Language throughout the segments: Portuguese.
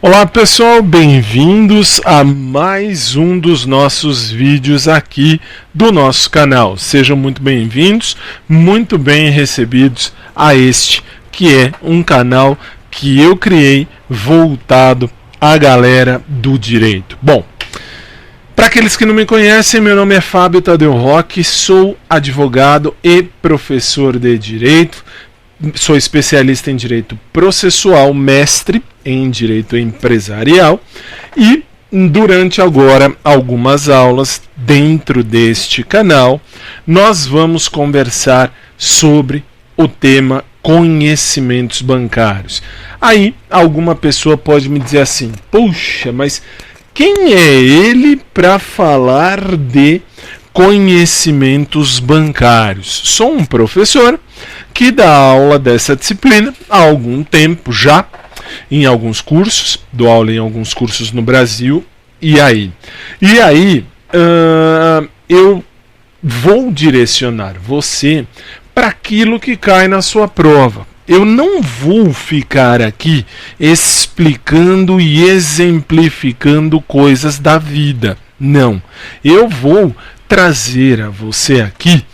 Olá pessoal, bem-vindos a mais um dos nossos vídeos aqui do nosso canal. Sejam muito bem-vindos, muito bem recebidos a este que é um canal que eu criei voltado à galera do direito. Bom, para aqueles que não me conhecem, meu nome é Fábio Tadeu Roque, sou advogado e professor de direito. Sou especialista em direito processual, mestre em direito empresarial e durante agora algumas aulas dentro deste canal nós vamos conversar sobre o tema conhecimentos bancários. Aí alguma pessoa pode me dizer assim: puxa, mas quem é ele para falar de conhecimentos bancários? Sou um professor que dá aula dessa disciplina há algum tempo já, em alguns cursos, dou aula em alguns cursos no Brasil, e aí eu vou direcionar você para aquilo que cai na sua prova. Eu não vou ficar aqui explicando e exemplificando coisas da vida, não. Eu vou trazer a você aqui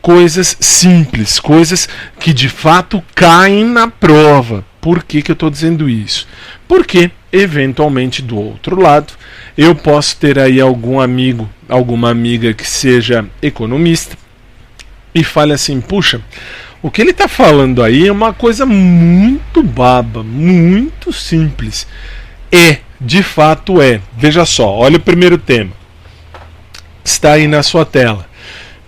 coisas simples, coisas que de fato caem na prova. Por que eu estou dizendo isso? Porque, eventualmente, do outro lado, eu posso ter aí algum amigo, alguma amiga que seja economista e fale assim: puxa, o que ele está falando aí é uma coisa muito baba, muito simples. De fato é. Veja só, olha o primeiro tema. Está aí na sua tela.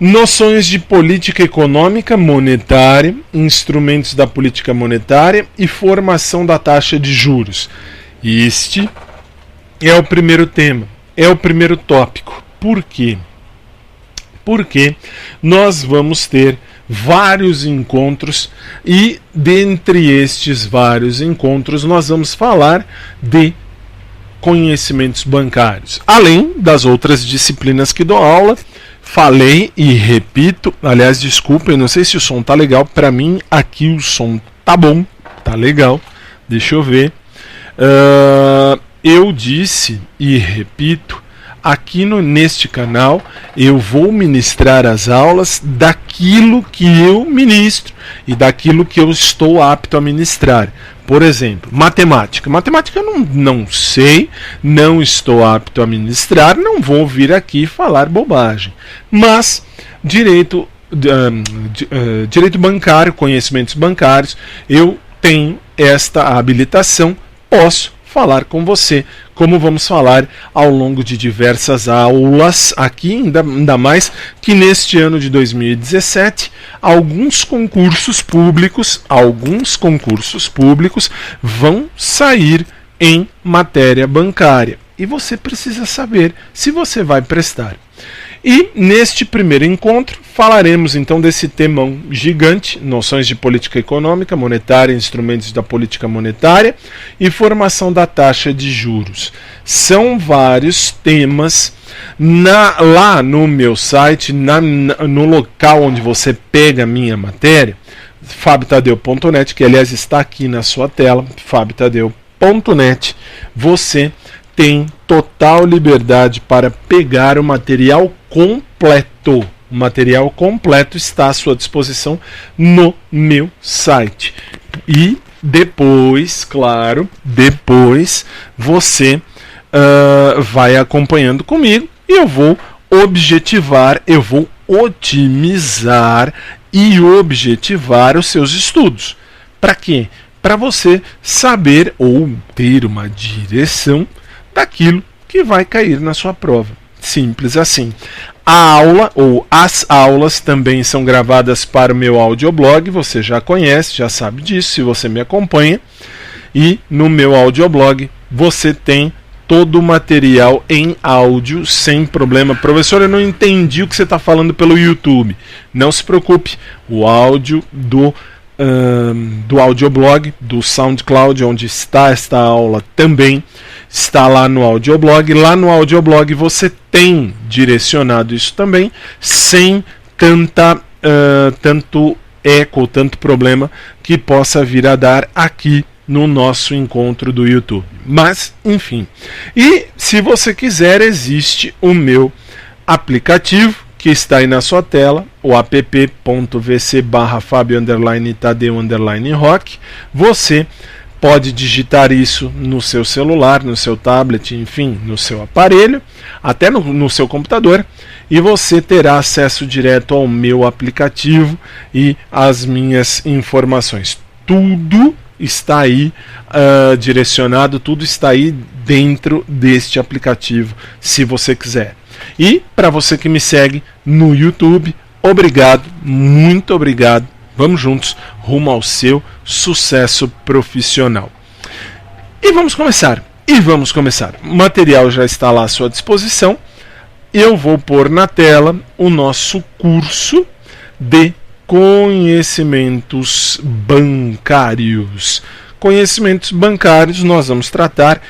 Noções de política econômica monetária, instrumentos da política monetária e formação da taxa de juros. Este é o primeiro tema, é o primeiro tópico. Por quê? Porque nós vamos ter vários encontros e dentre estes vários encontros nós vamos falar de conhecimentos bancários, além das outras disciplinas que dou aula. Falei e repito, aliás, desculpem, não sei se o som tá legal, para mim aqui o som tá bom, tá legal, deixa eu ver. Eu disse e repito, aqui neste canal eu vou ministrar as aulas daquilo que eu ministro e daquilo que eu estou apto a ministrar. Por exemplo, matemática. Matemática eu não sei, não estou apto a ministrar, não vou vir aqui falar bobagem. Mas direito bancário, conhecimentos bancários, eu tenho esta habilitação, posso falar com você, como vamos falar ao longo de diversas aulas aqui, ainda mais que neste ano de 2017, alguns concursos públicos vão sair em matéria bancária. E você precisa saber se você vai prestar. E neste primeiro encontro falaremos então desse temão gigante, noções de política econômica, monetária, instrumentos da política monetária e formação da taxa de juros. São vários temas. Lá no meu site, no local onde você pega a minha matéria, fabiotadeu.net, que aliás está aqui na sua tela, fabiotadeu.net, você tem total liberdade para pegar o material completo. O material completo está à sua disposição no meu site. E depois, claro, você vai acompanhando comigo e eu vou objetivar, eu vou otimizar e objetivar os seus estudos. Para quê? Para você saber ou ter uma direção daquilo que vai cair na sua prova. Simples assim. A aula ou as aulas também são gravadas para o meu audioblog, você já conhece, já sabe disso, se você me acompanha. E no meu audioblog você tem todo o material em áudio sem problema. Professor, eu não entendi o que você está falando pelo YouTube. Não se preocupe, o áudio do audioblog, do SoundCloud, onde está esta aula, também está lá no audioblog. Lá no audioblog você tem direcionado isso também, sem tanto eco, tanto problema que possa vir a dar aqui no nosso encontro do YouTube. Mas, enfim. E se você quiser, existe o meu aplicativo, que está aí na sua tela, o app.vc/Fabio_Tadeu_Rock. Você pode digitar isso no seu celular, no seu tablet, enfim, no seu aparelho, até no seu computador, e você terá acesso direto ao meu aplicativo e às minhas informações. Tudo está aí direcionado, tudo está aí dentro deste aplicativo, se você quiser. E para você que me segue no YouTube, obrigado, muito obrigado. Vamos juntos rumo ao seu sucesso profissional. E vamos começar. O material já está lá à sua disposição. Eu vou pôr na tela o nosso curso de conhecimentos bancários. Conhecimentos bancários nós vamos tratar.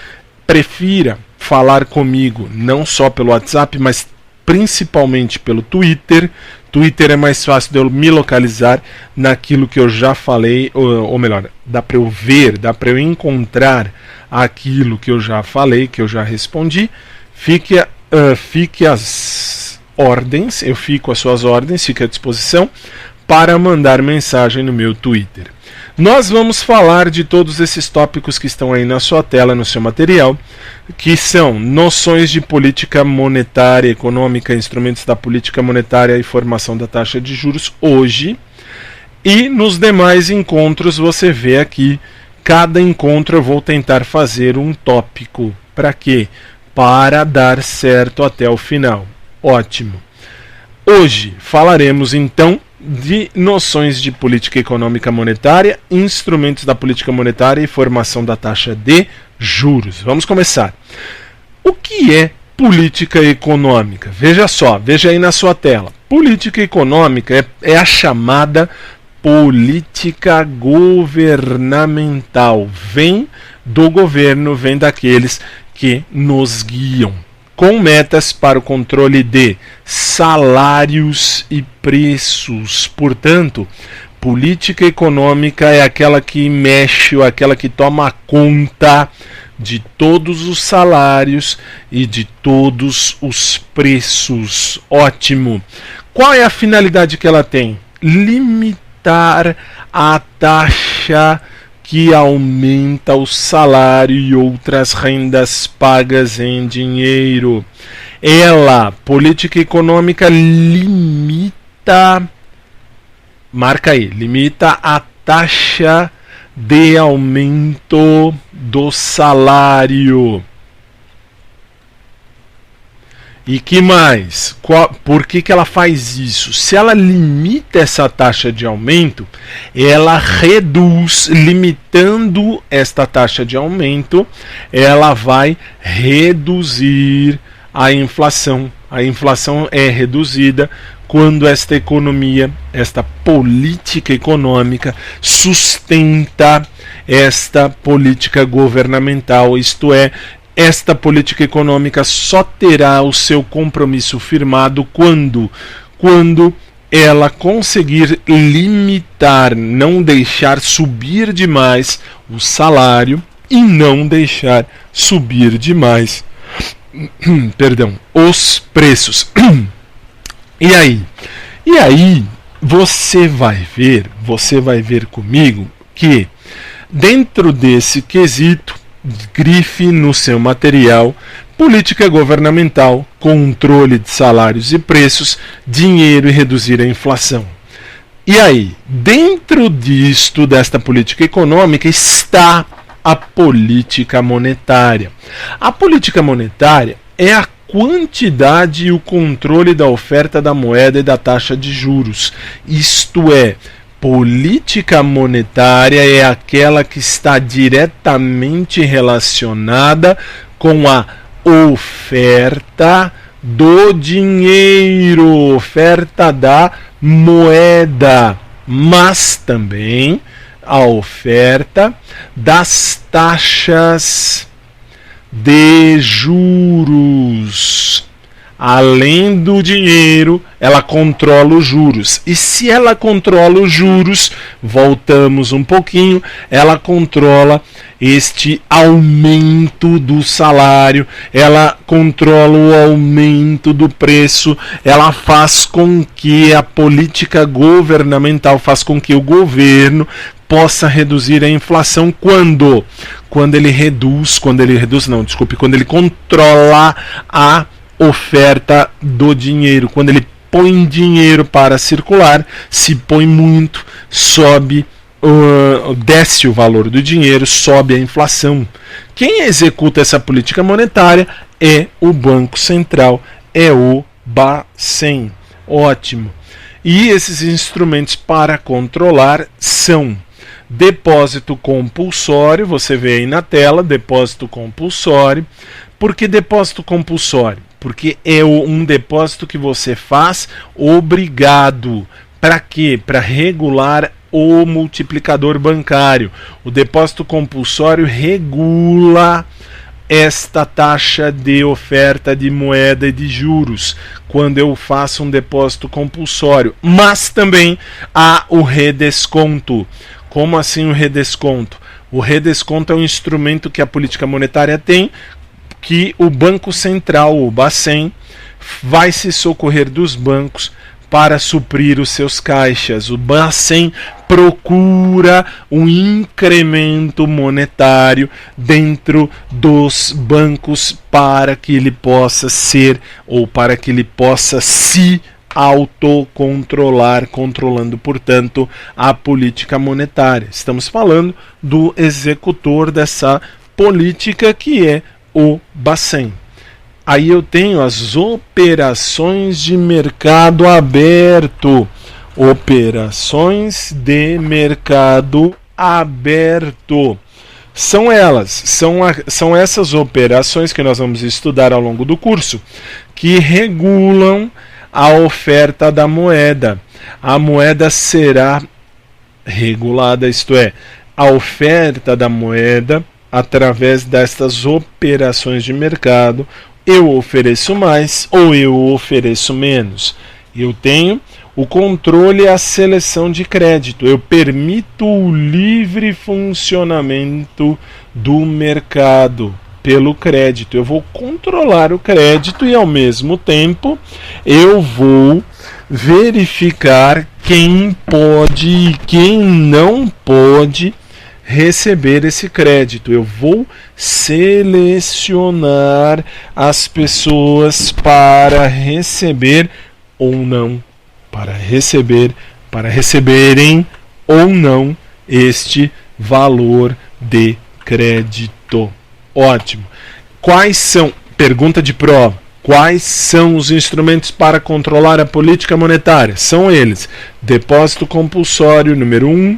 Prefira falar comigo não só pelo WhatsApp, mas principalmente pelo Twitter. Twitter é mais fácil de eu me localizar naquilo que eu já falei, ou melhor, dá para eu ver, dá para eu encontrar aquilo que eu já falei, que eu já respondi. Fique às ordens, eu fico às suas ordens, fique à disposição para mandar mensagem no meu Twitter. Nós vamos falar de todos esses tópicos que estão aí na sua tela, no seu material, que são noções de política monetária, econômica, instrumentos da política monetária e formação da taxa de juros hoje. E nos demais encontros você vê aqui, cada encontro eu vou tentar fazer um tópico. Para quê? Para dar certo até o final. Ótimo. Hoje falaremos então de noções de política econômica monetária, instrumentos da política monetária e formação da taxa de juros. Vamos começar. O que é política econômica? Veja só, veja aí na sua tela. Política econômica é a chamada política governamental. Vem do governo, vem daqueles que nos guiam, com metas para o controle de salários e preços. Portanto, política econômica é aquela que mexe, ou aquela que toma conta de todos os salários e de todos os preços. Ótimo. Qual é a finalidade que ela tem? Limitar a taxa que aumenta o salário e outras rendas pagas em dinheiro. Política econômica, limita a taxa de aumento do salário. E que mais? Por que ela faz isso? Se ela limita essa taxa de aumento, ela reduz, limitando esta taxa de aumento, ela vai reduzir a inflação. A inflação é reduzida quando esta economia, esta política econômica sustenta esta política governamental, isto é, esta política econômica só terá o seu compromisso firmado quando ela conseguir limitar, não deixar subir demais o salário e não deixar subir demais os preços. E aí você vai ver comigo que dentro desse quesito, grife no seu material, política governamental, controle de salários e preços, dinheiro e reduzir a inflação. E aí, dentro desta política econômica está a política monetária. A política monetária é a quantidade e o controle da oferta da moeda e da taxa de juros. Isto é, política monetária é aquela que está diretamente relacionada com a oferta do dinheiro, oferta da moeda, mas também a oferta das taxas de juros. além do dinheiro, ela controla os juros. E se ela controla os juros, voltamos um pouquinho, ela controla este aumento do salário, ela controla o aumento do preço, ela faz com que a política governamental, faz com que o governo possa reduzir a inflação quando ele controla a oferta do dinheiro, quando ele põe dinheiro para circular, se põe muito, sobe, desce o valor do dinheiro, sobe a inflação. Quem executa essa política monetária é o Banco Central, é o Bacen. Ótimo. E esses instrumentos para controlar são depósito compulsório, você vê aí na tela, depósito compulsório. Por que depósito compulsório? Porque é um depósito que você faz obrigado. Para quê? Para regular o multiplicador bancário. O depósito compulsório regula esta taxa de oferta de moeda e de juros quando eu faço um depósito compulsório. Mas também há o redesconto. Como assim o redesconto? O redesconto é um instrumento que a política monetária tem, que o Banco Central, o Bacen, vai se socorrer dos bancos para suprir os seus caixas. O Bacen procura um incremento monetário dentro dos bancos para que ele possa ser, ou para que ele possa se autocontrolar, controlando, portanto, a política monetária. Estamos falando do executor dessa política, que é o Bacen. Aí eu tenho as operações de mercado aberto. Operações de mercado aberto. São essas operações que nós vamos estudar ao longo do curso, que regulam a oferta da moeda. A moeda será regulada, isto é, a oferta da moeda através destas operações de mercado. Eu ofereço mais ou eu ofereço menos. Eu tenho o controle e a seleção de crédito. Eu permito o livre funcionamento do mercado pelo crédito. Eu vou controlar o crédito e, ao mesmo tempo, eu vou verificar quem pode e quem não pode receber esse crédito. Eu vou selecionar as pessoas para receber ou não, para receberem ou não este valor de crédito. Ótimo. Quais são, pergunta de prova, quais são os instrumentos para controlar a política monetária? São eles: depósito compulsório número 1,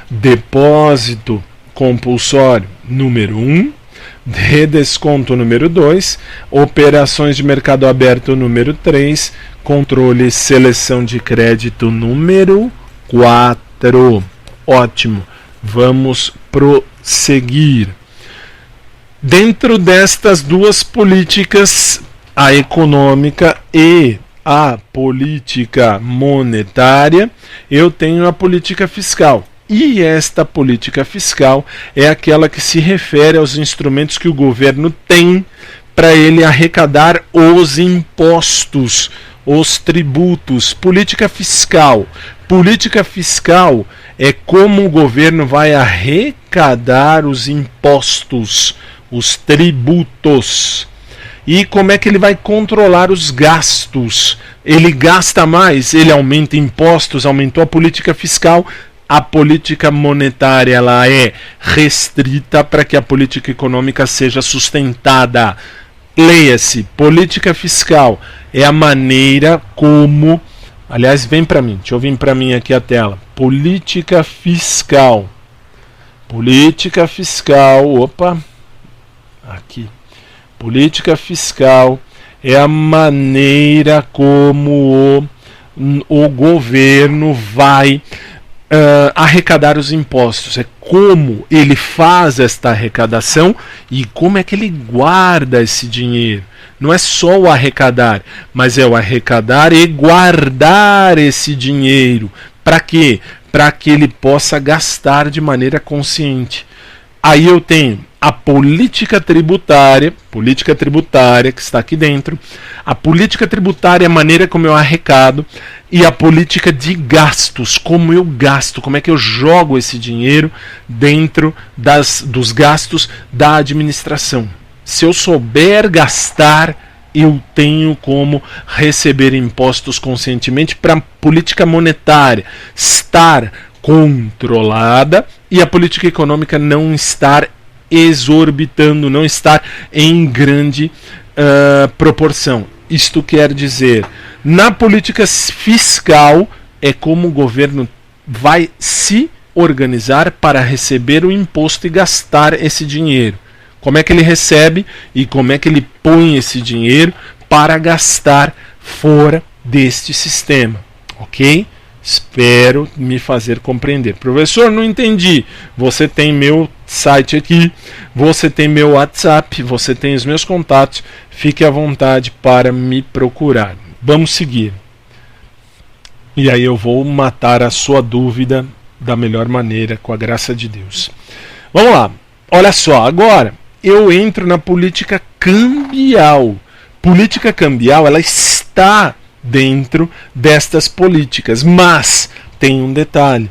depósito compulsório número 1, redesconto número 2, operações de mercado aberto número 3, controle e seleção de crédito número 4. Ótimo. Vamos prosseguir. Dentro destas duas políticas, a econômica e a política monetária, eu tenho a política fiscal. E esta política fiscal é aquela que se refere aos instrumentos que o governo tem para ele arrecadar os impostos, os tributos. Política fiscal. Política fiscal é como o governo vai arrecadar os impostos, os tributos. E como é que ele vai controlar os gastos? Ele gasta mais, ele aumenta impostos, aumentou a política fiscal. A política monetária ela é restrita para que a política econômica seja sustentada. Leia-se, política fiscal é a maneira como... Aliás, vem para mim, deixa eu vir para mim aqui a tela. Política fiscal. Política fiscal, opa, aqui. Política fiscal é a maneira como o governo vai arrecadar os impostos, é como ele faz esta arrecadação e como é que ele guarda esse dinheiro. Não é só o arrecadar, mas é o arrecadar e guardar esse dinheiro. Para quê? Para que ele possa gastar de maneira consciente. Aí eu tenho a política tributária que está aqui dentro, a política tributária, a maneira como eu arrecado, e a política de gastos, como eu gasto, como é que eu jogo esse dinheiro dentro dos gastos da administração. Se eu souber gastar, eu tenho como receber impostos conscientemente para a política monetária estar controlada e a política econômica não estar exorbitando, não estar em grande proporção. Isto quer dizer, na política fiscal é como o governo vai se organizar para receber o imposto e gastar esse dinheiro. Como é que ele recebe e como é que ele põe esse dinheiro para gastar fora deste sistema, ok? Espero me fazer compreender. Professor, não entendi. Você tem meu site aqui, você tem meu WhatsApp, você tem os meus contatos. Fique à vontade para me procurar. Vamos seguir. E aí eu vou matar a sua dúvida da melhor maneira, com a graça de Deus. Vamos lá. Olha só, agora eu entro na política cambial. Política cambial, ela está dentro destas políticas, mas tem um detalhe.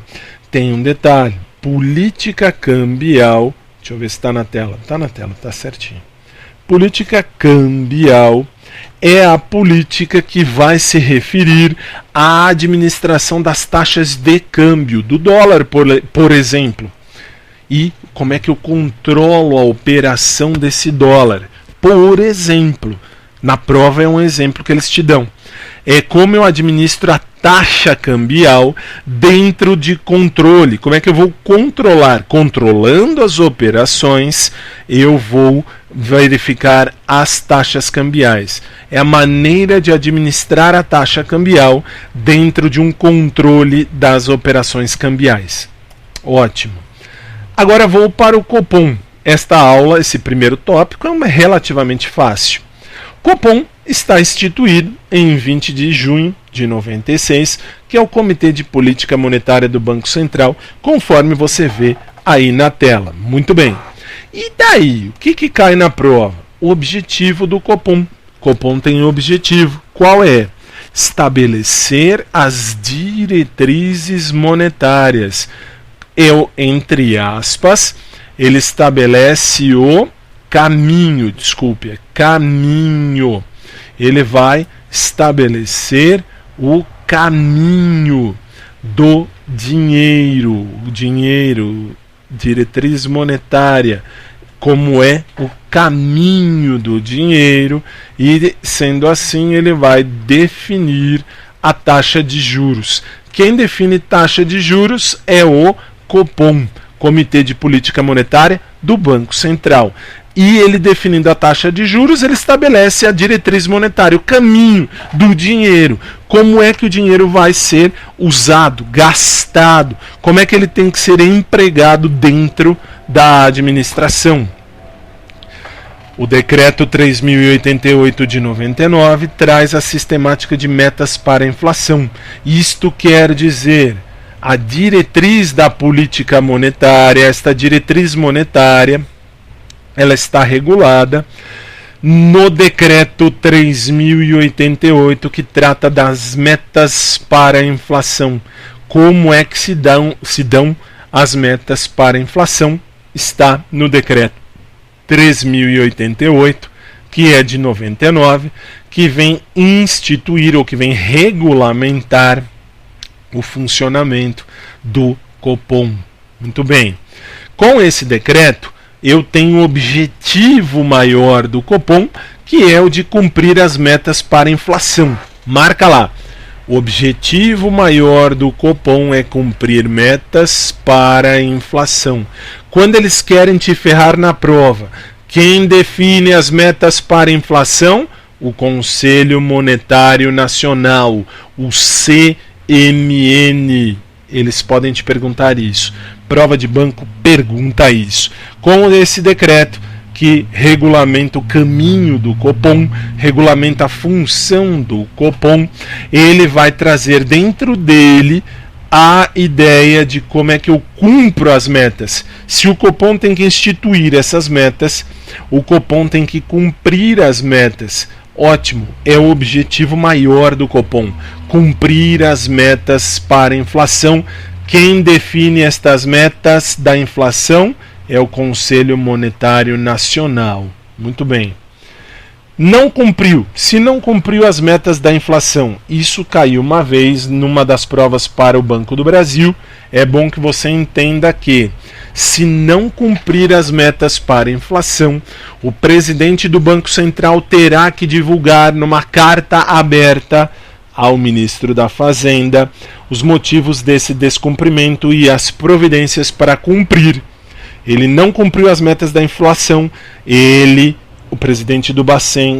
Política cambial, deixa eu ver se está na tela. Está na tela, está certinho. Política cambial é a política que vai se referir à administração das taxas de câmbio, do dólar, por exemplo. E como é que eu controlo a operação desse dólar? Por exemplo, na prova é um exemplo que eles te dão. É como eu administro a taxa cambial dentro de controle. Como é que eu vou controlar? Controlando as operações, eu vou verificar as taxas cambiais. É a maneira de administrar a taxa cambial dentro de um controle das operações cambiais. Ótimo. Agora vou para o Copom. Esta aula, esse primeiro tópico, é relativamente fácil. Copom está instituído em 20 de junho de 96, que é o Comitê de Política Monetária do Banco Central, conforme você vê aí na tela. Muito bem. E daí, o que cai na prova? O objetivo do Copom. Copom tem um objetivo. Qual é? Estabelecer as diretrizes monetárias. Entre aspas, ele estabelece o caminho, caminho. Ele vai estabelecer o caminho do dinheiro, o dinheiro, diretriz monetária, como é o caminho do dinheiro, e sendo assim ele vai definir a taxa de juros. Quem define taxa de juros é o Copom, Comitê de Política Monetária do Banco Central. E ele definindo a taxa de juros, ele estabelece a diretriz monetária, o caminho do dinheiro. Como é que o dinheiro vai ser usado, gastado? Como é que ele tem que ser empregado dentro da administração? O Decreto 3.088 de 99 traz a sistemática de metas para a inflação. Isto quer dizer, a diretriz da política monetária, esta diretriz monetária, ela está regulada no Decreto 3.088, que trata das metas para a inflação. Como é que se dão as metas para a inflação? Está no Decreto 3.088, que é de 99, que vem instituir ou que vem regulamentar o funcionamento do Copom. Muito bem. Com esse decreto, eu tenho um objetivo maior do Copom, que é o de cumprir as metas para a inflação. Marca lá. O objetivo maior do Copom é cumprir metas para a inflação. Quando eles querem te ferrar na prova, quem define as metas para a inflação? O Conselho Monetário Nacional, o CMN. Eles podem te perguntar isso. Prova de banco pergunta isso. Com esse decreto que regulamenta o caminho do Copom, regulamenta a função do Copom, ele vai trazer dentro dele a ideia de como é que eu cumpro as metas. Se o Copom tem que instituir essas metas, o Copom tem que cumprir as metas. Ótimo, é o objetivo maior do Copom, cumprir as metas para a inflação. Quem define estas metas da inflação é o Conselho Monetário Nacional. Muito bem. Não cumpriu. Se não cumpriu as metas da inflação, isso caiu uma vez numa das provas para o Banco do Brasil. É bom que você entenda que, se não cumprir as metas para a inflação, o presidente do Banco Central terá que divulgar numa carta aberta ao ministro da Fazenda os motivos desse descumprimento e as providências para cumprir. Ele não cumpriu as metas da inflação, o presidente do Bacen,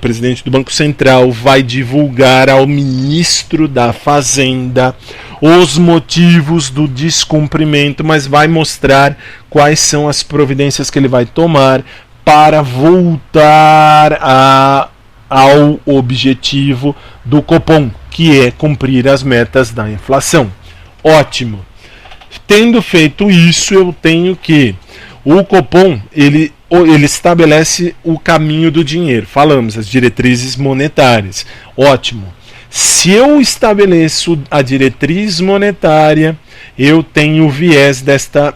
presidente do Banco Central, vai divulgar ao ministro da Fazenda os motivos do descumprimento, mas vai mostrar quais são as providências que ele vai tomar para voltar ao objetivo do Copom, que é cumprir as metas da inflação. Ótimo. Tendo feito isso, eu tenho que o Copom, ele estabelece o caminho do dinheiro. Falamos, as diretrizes monetárias. Ótimo. Se eu estabeleço a diretriz monetária, eu tenho o viés desta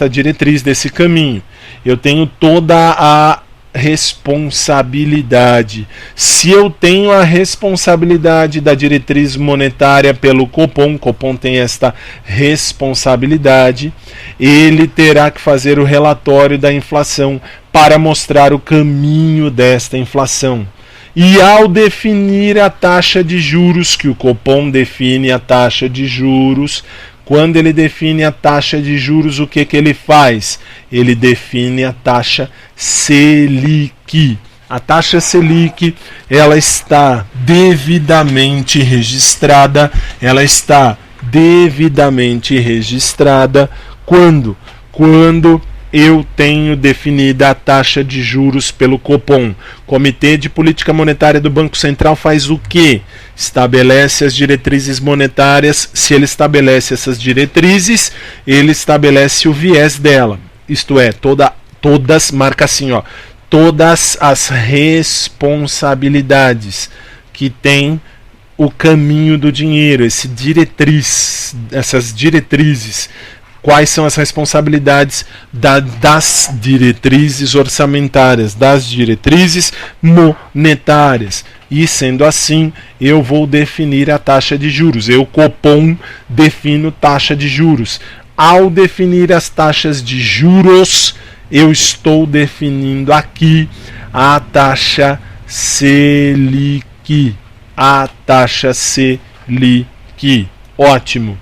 diretriz, desse caminho. Eu tenho toda a responsabilidade. Se eu tenho a responsabilidade da diretriz monetária pelo Copom, o Copom tem esta responsabilidade, ele terá que fazer o relatório da inflação para mostrar o caminho desta inflação. E ao definir a taxa de juros, que o Copom define a taxa de juros, quando ele define a taxa de juros, o que ele faz? Ele define a taxa Selic. A taxa Selic, ela está devidamente registrada. Ela está devidamente registrada quando eu tenho definida a taxa de juros pelo Copom. Comitê de Política Monetária do Banco Central faz o quê? Estabelece as diretrizes monetárias. Se ele estabelece essas diretrizes, ele estabelece o viés dela. Isto é, todas, marca assim, ó, todas as responsabilidades que tem o caminho do dinheiro, essas diretrizes. Quais são as responsabilidades das diretrizes orçamentárias, das diretrizes monetárias. E sendo assim, eu vou definir a taxa de juros. Eu, Copom, defino taxa de juros. Ao definir as taxas de juros, eu estou definindo aqui a taxa Selic. A taxa Selic. Ótimo.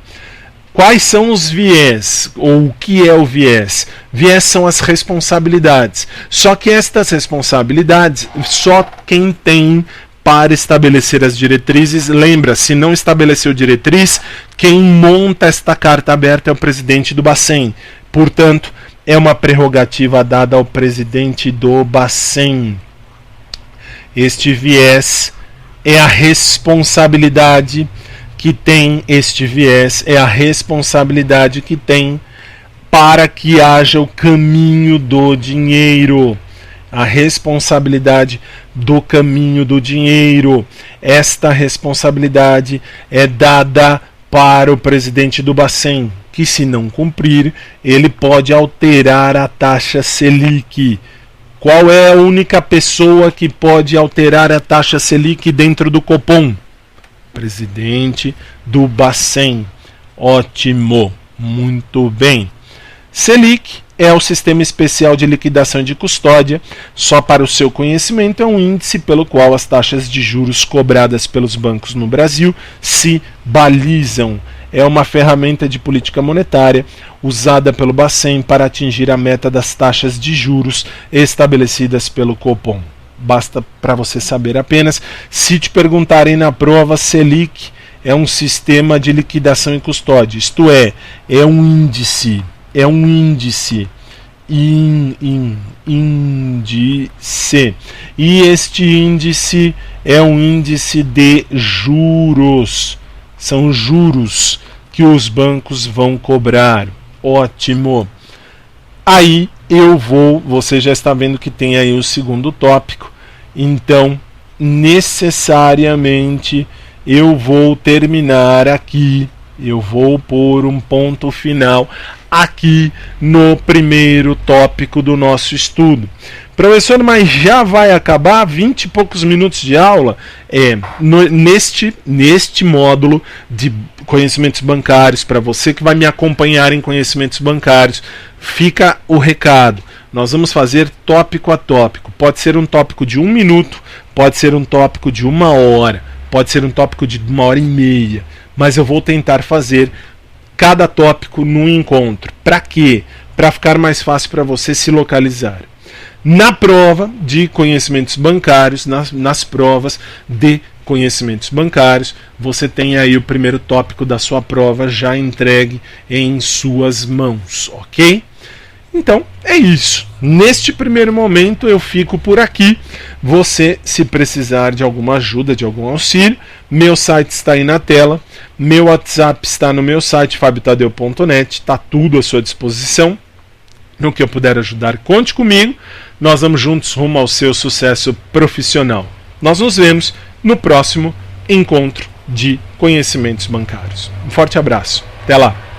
Quais são os viés? Ou o que é o viés? Viés são as responsabilidades. Só que estas responsabilidades, só quem tem para estabelecer as diretrizes, lembra, se não estabeleceu diretriz, quem monta esta carta aberta é o presidente do Bacen. Portanto, é uma prerrogativa dada ao presidente do Bacen. Este viés é a responsabilidade que tem este viés, é a responsabilidade que tem para que haja o caminho do dinheiro. A responsabilidade do caminho do dinheiro. Esta responsabilidade é dada para o presidente do Bacen, que, se não cumprir, ele pode alterar a taxa Selic. Qual é a única pessoa que pode alterar a taxa Selic dentro do Copom? Presidente do Bacen. Ótimo, muito bem. Selic é o Sistema Especial de Liquidação e de Custódia. Só para o seu conhecimento, é um índice pelo qual as taxas de juros cobradas pelos bancos no Brasil se balizam. É uma ferramenta de política monetária usada pelo Bacen para atingir a meta das taxas de juros estabelecidas pelo Copom. Basta para você saber apenas, se te perguntarem na prova, Selic é um sistema de liquidação e custódia, isto é um índice, índice, e este índice é um índice de juros, são juros que os bancos vão cobrar. Ótimo. Aí você já está vendo que tem aí o segundo tópico, então necessariamente eu vou terminar aqui, eu vou pôr um ponto final aqui no primeiro tópico do nosso estudo. Professor, mas já vai acabar 20 e poucos minutos de aula? Neste módulo de conhecimentos bancários, para você que vai me acompanhar em conhecimentos bancários, fica o recado. Nós vamos fazer tópico a tópico. Pode ser um tópico de 1 minuto, pode ser um tópico de 1 hora, pode ser um tópico de 1h30, mas eu vou tentar fazer cada tópico num encontro. Para quê? Para ficar mais fácil para você se localizar. Na prova de conhecimentos bancários, nas provas de conhecimentos bancários, você tem aí o primeiro tópico da sua prova já entregue em suas mãos, ok? Então, é isso. Neste primeiro momento eu fico por aqui. Você, se precisar de alguma ajuda, de algum auxílio, meu site está aí na tela, meu WhatsApp está no meu site, fabiotadeu.net, está tudo à sua disposição. No que eu puder ajudar, conte comigo. Nós vamos juntos rumo ao seu sucesso profissional. Nós nos vemos no próximo encontro de conhecimentos bancários. Um forte abraço. Até lá.